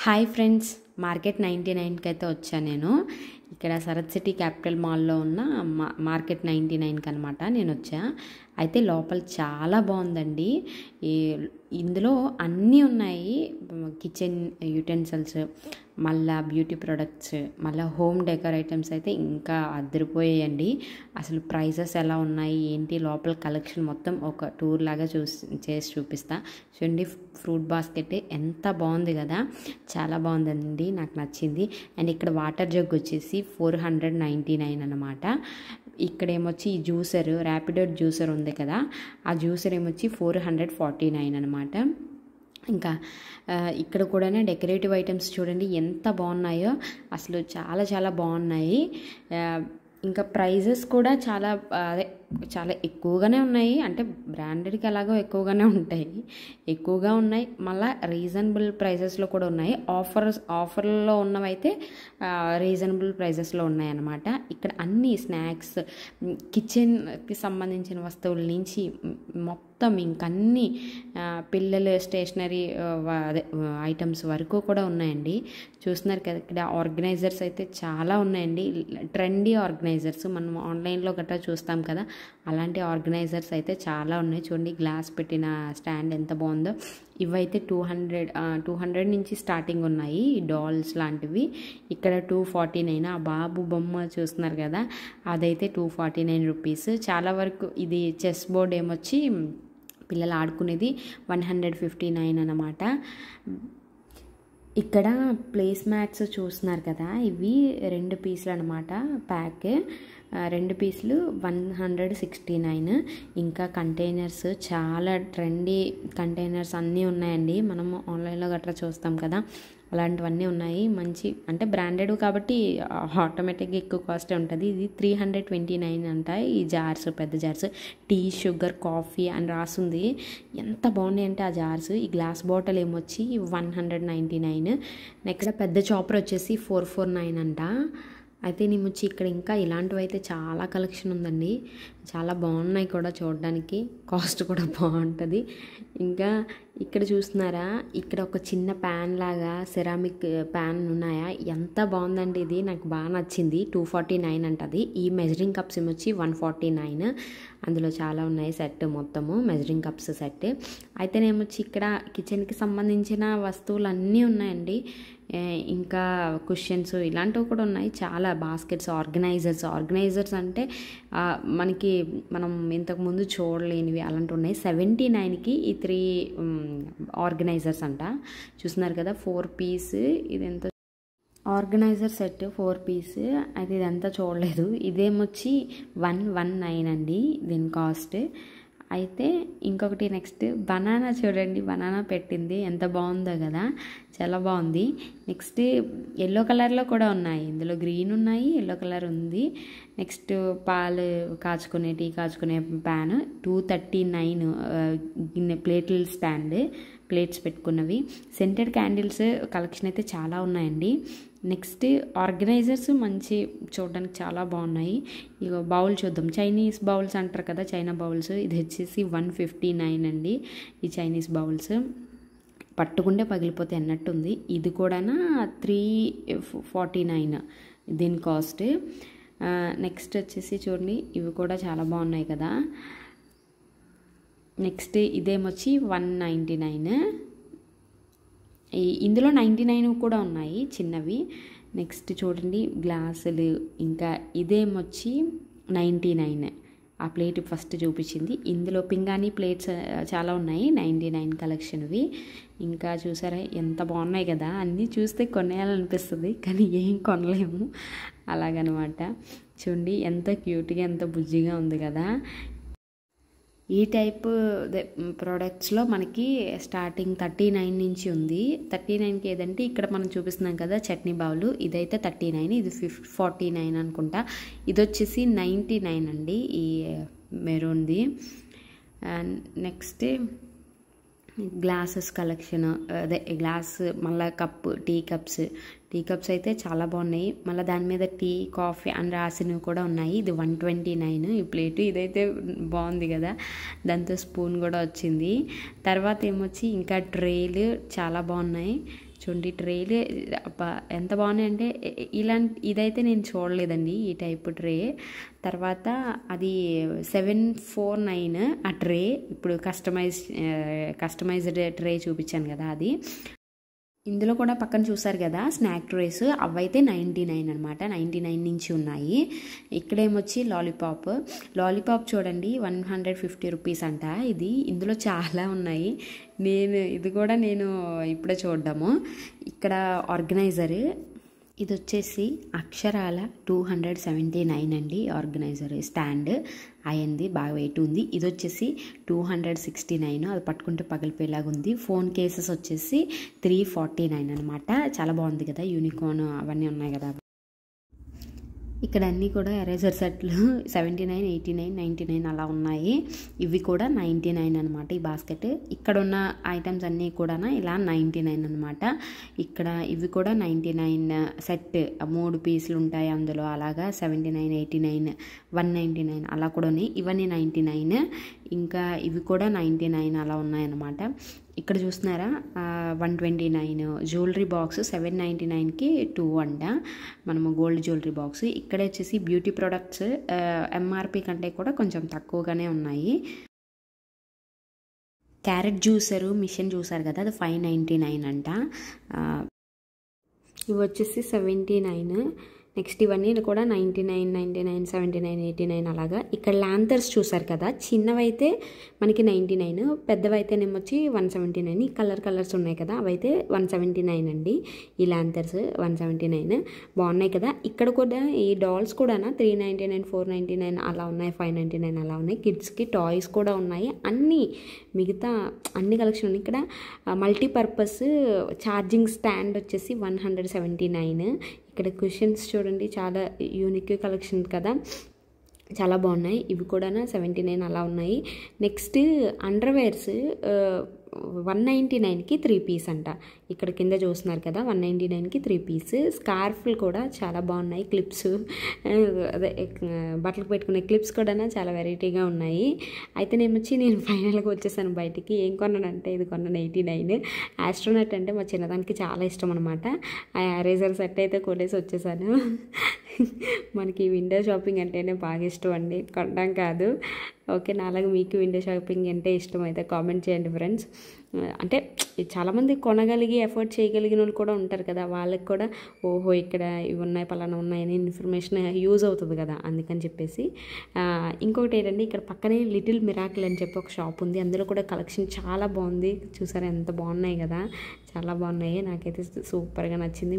Hi friends, market 99కి అయితే వచ్చాను నేను. ఇక్కడ శరత్ సిటీ క్యాపిటల్ మాల్లో ఉన్న మార్కెట్ 99కి అనమాట నేను వచ్చా. అయితే లోపల చాలా బాగుందండి. ఇందులో అన్నీ ఉన్నాయి. కిచెన్ యూటెన్సిల్స్, మళ్ళీ బ్యూటీ ప్రొడక్ట్స్, మళ్ళీ హోమ్ డెకర్ ఐటమ్స్ అయితే ఇంకా అదిరిపోయాయండి. అసలు ప్రైజెస్ ఎలా ఉన్నాయి ఏంటి, లోపల కలెక్షన్ మొత్తం ఒక టూర్ లాగా చేసి చూపిస్తా. చూడండి, ఫ్రూట్ బాస్కెట్ ఎంత బాగుంది కదా, చాలా బాగుందండి, నాకు నచ్చింది. అండ్ ఇక్కడ వాటర్ జగ్ వచ్చేసి 499 అనమాట. ఇక్కడ ఏమొచ్చి ఈ జ్యూసర్, ర్యాపిడో జ్యూసర్ ఉంది కదా, ఆ జ్యూసర్ ఏమొచ్చి 449 అనమాట. ఇంకా ఇక్కడ కూడా డెకరేటివ్ ఐటమ్స్ చూడండి ఎంత బాగున్నాయో, అసలు చాలా చాలా బాగున్నాయి. ఇంకా ప్రైజెస్ కూడా చాలా ఎక్కువగానే ఉన్నాయి. అంటే బ్రాండెడ్కి ఎలాగో ఎక్కువగానే ఎక్కువగా ఉన్నాయి. మళ్ళీ రీజనబుల్ ప్రైజెస్లో కూడా ఉన్నాయి. ఆఫర్లో ఉన్నవైతే రీజనబుల్ ప్రైజెస్లో ఉన్నాయన్నమాట. ఇక్కడ అన్ని స్నాక్స్, కిచెన్కి సంబంధించిన వస్తువుల నుంచి మొత్తం ఇంకన్నీ పిల్లల స్టేషనరీ ఐటమ్స్ వరకు కూడా ఉన్నాయండి. చూస్తున్నారు కదా, ఇక్కడ ఆర్గనైజర్స్ అయితే చాలా ఉన్నాయండి. ట్రెండీ ఆర్గనైజర్స్ మనం ఆన్లైన్లో గట్రా చూస్తాం కదా, అలాంటి ఆర్గనైజర్స్ అయితే చాలా ఉన్నాయి. చూడండి, గ్లాస్ పెట్టిన స్టాండ్ ఎంత బాగుందో. ఇవైతే 200 నుంచి స్టార్టింగ్ ఉన్నాయి, డాల్స్ లాంటివి. ఇక్కడ 249. ఆ బాబు బొమ్మ చూస్తున్నారు కదా, అదైతే 249 రూపీస్. చాలా వరకు ఇది చెస్ బోర్డ్ ఏమొచ్చి పిల్లలు ఆడుకునేది 159 అన్నమాట. ఇక్కడ ప్లేస్ మ్యాట్స్ చూస్తున్నారు కదా, ఇవి 2 పీసులు అనమాట. ప్యాక్ 2 పీసులు 169. ఇంకా కంటైనర్స్, చాలా ట్రెండీ కంటైనర్స్ అన్నీ ఉన్నాయండి. మనము ఆన్లైన్లో గట్రా చూస్తాం కదా, అలాంటివన్నీ ఉన్నాయి. మంచి అంటే బ్రాండెడ్ కాబట్టి ఆటోమేటిక్గా ఎక్కువ కాస్ట్ ఉంటుంది. ఇది 329 అంట. ఈ జార్స్, పెద్ద జార్స్, టీ, షుగర్, కాఫీ అని రాసుంది. ఎంత బాగున్నాయి అంటే ఆ జార్స్. ఈ గ్లాస్ బాటిల్ ఏమొచ్చి 199. నెక్స్ట్ పెద్ద చాపర్ వచ్చేసి 449 అంట. అయితే నేను వచ్చి ఇక్కడ ఇంకా ఇలాంటివి అయితే చాలా కలెక్షన్ ఉందండి, చాలా బాగున్నాయి కూడా చూడడానికి, కాస్ట్ కూడా బాగుంటుంది. ఇంకా ఇక్కడ చూస్తున్నారా, ఇక్కడ ఒక చిన్న ప్యాన్ లాగా సెరామిక్ ప్యాన్ ఉన్నాయా, ఎంత బాగుందండి. ఇది నాకు బాగా నచ్చింది. 249 అంటది. ఈ మెజరింగ్ కప్స్ ఏమొచ్చి 149. అందులో చాలా ఉన్నాయి సెట్, మొత్తము మెజరింగ్ కప్స్ సెట్. అయితే నేమొచ్చి ఇక్కడ కిచెన్కి సంబంధించిన వస్తువులు అన్నీ ఉన్నాయండి. ఇంకా కుషన్స్ ఇలాంటివి కూడా ఉన్నాయి. చాలా బాస్కెట్స్, ఆర్గనైజర్స్ అంటే మనం ఇంతకుముందు చూడలేనివి అలాంటివి ఉన్నాయి. 79కి ఈ 3 ఆర్గనైజర్స్ అంట. చూస్తున్నారు కదా, 4 పీస్. ఇది ఎంత ఆర్గనైజర్ సెట్ 4 పీస్. అయితే ఇదంతా చూడలేదు. ఇదేమొచ్చి 119 అండి దీని కాస్ట్. అయితే ఇంకొకటి నెక్స్ట్ బనానా చూడండి, బనానా పెట్టింది ఎంత బాగుందో కదా, చాలా బాగుంది. నెక్స్ట్ ఎల్లో కలర్లో కూడా ఉన్నాయి. ఇందులో గ్రీన్ ఉన్నాయి, ఎల్లో కలర్ ఉంది. నెక్స్ట్ పాలు కాచుకునే, టీ కాచుకునే ప్యాన్ 239. గిన్నె ప్లేట్ల స్టాండ్, ప్లేట్స్ పెట్టుకున్నవి. సెంటెడ్ క్యాండిల్స్ కలెక్షన్ అయితే చాలా ఉన్నాయండి. నెక్స్ట్ ఆర్గనైజర్స్ మంచి చూడడానికి చాలా బాగున్నాయి. ఇక బౌల్ చూద్దాం. చైనీస్ బౌల్స్ అంటారు కదా, చైనా బౌల్స్. ఇది వచ్చేసి 159 అండి. ఈ చైనీస్ బౌల్స్ పట్టుకుంటే పగిలిపోతే అన్నట్టుంది. ఇది కూడా 349 దీని కాస్ట్. నెక్స్ట్ వచ్చేసి చూడండి, ఇవి కూడా చాలా బాగున్నాయి కదా. నెక్స్ట్ ఇదేమొచ్చి 199. ఇందులో 99 కూడా ఉన్నాయి చిన్నవి. నెక్స్ట్ చూడండి గ్లాసులు. ఇంకా ఇదేమొచ్చి 99. ఆ ప్లేట్ ఫస్ట్ చూపించింది. ఇందులో పింగాణి ప్లేట్స్ చాలా ఉన్నాయి, 99 కలెక్షన్వి. ఇంకా చూసారా ఎంత బాగున్నాయి కదా, అన్నీ చూస్తే కొనేయాలనిపిస్తుంది కానీ ఏం కొనలేము, అలాగనమాట. చూడండి ఎంత క్యూట్గా, ఎంత బుజ్జిగా ఉంది కదా. ఈ టైప్ ప్రోడక్ట్స్లో మనకి స్టార్టింగ్ 39 నుంచి ఉంది. 39కి ఏదంటే ఇక్కడ మనం చూపిస్తున్నాం కదా చట్నీ బౌలు, ఇదైతే 39. ఇది 49 అనుకుంటా. ఇది వచ్చేసి 99 అండి ఈ మెరూన్ది. నెక్స్ట్ గ్లాసెస్ కలెక్షన్, అదే గ్లాస్, మళ్ళీ టీ కప్స్ అయితే చాలా బాగున్నాయి. మళ్ళీ దాని మీద టీ, కాఫీ అని రాసినవి కూడా ఉన్నాయి. ఇది 129 ఈ ప్లేటు. ఇదైతే బాగుంది కదా, దాంతో స్పూన్ కూడా వచ్చింది. తర్వాత ఏమొచ్చి ఇంకా ట్రేలు చాలా బాగున్నాయి. చూడండి ట్రేలే అబ్బా ఎంత బాగున్నాయంటే ఇదైతే నేను చూడలేదండి ఈ టైప్ ట్రే. తర్వాత అది 749 ఆ ట్రే. ఇప్పుడు కస్టమైజ్డ్ ట్రే చూపించాను కదా అది. ఇందులో కూడా పక్కన చూసారు కదా స్నాక్ ట్రేస్, అవైతే 99 అనమాట. 99 నుంచి ఉన్నాయి. ఇక్కడేమొచ్చి లాలీపాప్ చూడండి 150 రూపీస్ అంట ఇది. ఇందులో చాలా ఉన్నాయి. ఇది కూడా నేను ఇప్పుడే చూడ్డాము. ఇక్కడ ఆర్గనైజర్ ఇది వచ్చేసి అక్షరాల 279 అండి. ఆర్గనైజర్ స్టాండ్ అయింది, బాగా వెయిట్ ఉంది. ఇది వచ్చేసి 269, అది పట్టుకుంటే పగిలిపోయేలాగా ఉంది. ఫోన్ కేసెస్ వచ్చేసి 349 అనమాట. చాలా బాగుంది కదా, యూనికార్న్ అవన్నీ ఉన్నాయి కదా. ఇక్కడ అన్నీ కూడా ఎరేజర్ సెట్లు 79, 89, 99 అలా ఉన్నాయి. ఇవి కూడా 99 అనమాట ఈ బాస్కెట్. ఇక్కడ ఉన్న ఐటమ్స్ అన్నీ కూడా ఇలా 99 అనమాట. ఇక్కడ ఇవి కూడా 99 సెట్, 3 పీసులు ఉంటాయి అందులో. అలాగా 79, 89, 199 అలా కూడా ఉన్నాయి. ఇవన్నీ 99. ఇంకా ఇవి కూడా 99 అలా ఉన్నాయన్నమాట. ఇక్కడ చూస్తున్నారా 129. జ్యువెలరీ బాక్స్ 799కి 2 అంట, మనము గోల్డ్ జ్యువెలరీ బాక్స్. ఇక్కడ వచ్చేసి బ్యూటీ ప్రొడక్ట్స్ ఎంఆర్పి కంటే కూడా కొంచెం తక్కువగానే ఉన్నాయి. క్యారెట్ జ్యూసరు మిషన్ చూసారు కదా, అది 599 అంట. ఇవి వచ్చేసి 79. నెక్స్ట్ ఇవన్నీ కూడా 99, 99, 79, 89 అలాగా. ఇక్కడ ల్యాంతర్స్ చూసారు కదా, చిన్నవైతే మనకి 99, పెద్దవైతేనేమొచ్చి 179. ఈ కలర్స్ ఉన్నాయి కదా, అవైతే 179 అండి. ఈ ల్యాంతర్స్ 179 బాగున్నాయి కదా. ఇక్కడ కూడా ఈ డాల్స్ కూడా 399, 499 అలా ఉన్నాయి, 599 అలా ఉన్నాయి. కిడ్స్కి టాయ్స్ కూడా ఉన్నాయి. మిగతా అన్ని కలెక్షన్ ఉన్నాయి. ఇక్కడ మల్టీపర్పస్ ఛార్జింగ్ స్టాండ్ వచ్చేసి 179. ఇక్కడ క్వశ్చన్స్ చూడండి, చాలా యూనిక్ కలెక్షన్ కదా, చాలా బాగున్నాయి. ఇవి కూడా 79 అలా ఉన్నాయి. నెక్స్ట్ అండర్వేర్స్ 199కి 3 పీస్ అంట. ఇక్కడ కింద చూస్తున్నారు కదా 199కి 3 పీస్. స్కార్ఫ్లు కూడా చాలా బాగున్నాయి. క్లిప్స్, అదే బట్టలకు పెట్టుకునే క్లిప్స్ కూడా చాలా వెరైటీగా ఉన్నాయి. అయితే నేను ఫైనల్గా వచ్చేసాను బయటికి. ఏం కొన్నానంటే ఇది కొన్నాను 89. ఆస్ట్రోనట్ అంటే మా చిన్నదానికి చాలా ఇష్టం అనమాట. ఆ ఎరేజర్ సెట్ అయితే కొనేసి వచ్చేసాను. మనకి విండో షాపింగ్ అంటేనే బాగా ఇష్టం అండి, కొనడం కాదు. ఓకే, నాలాగా మీకు విండో షాపింగ్ అంటే ఇష్టం అయితే కామెంట్ చేయండి ఫ్రెండ్స్. అంటే చాలామంది కొనగలిగి ఎఫర్ట్ చేయగలిగిన వాళ్ళు కూడా ఉంటారు కదా, వాళ్ళకి కూడా ఓహో ఇక్కడ ఇవి ఉన్నాయి పలానా ఉన్నాయని ఇన్ఫర్మేషన్ యూజ్ అవుతుంది కదా, అందుకని చెప్పేసి. ఇంకొకటి ఏంటంటే ఇక్కడ పక్కనే లిటిల్ మిరాకిల్ అని చెప్పి ఒక షాప్ ఉంది. అందులో కూడా కలెక్షన్ చాలా బాగుంది. చూసారా ఎంత బాగున్నాయి కదా, చాలా బాగున్నాయి. నాకైతే సూపర్గా నచ్చింది.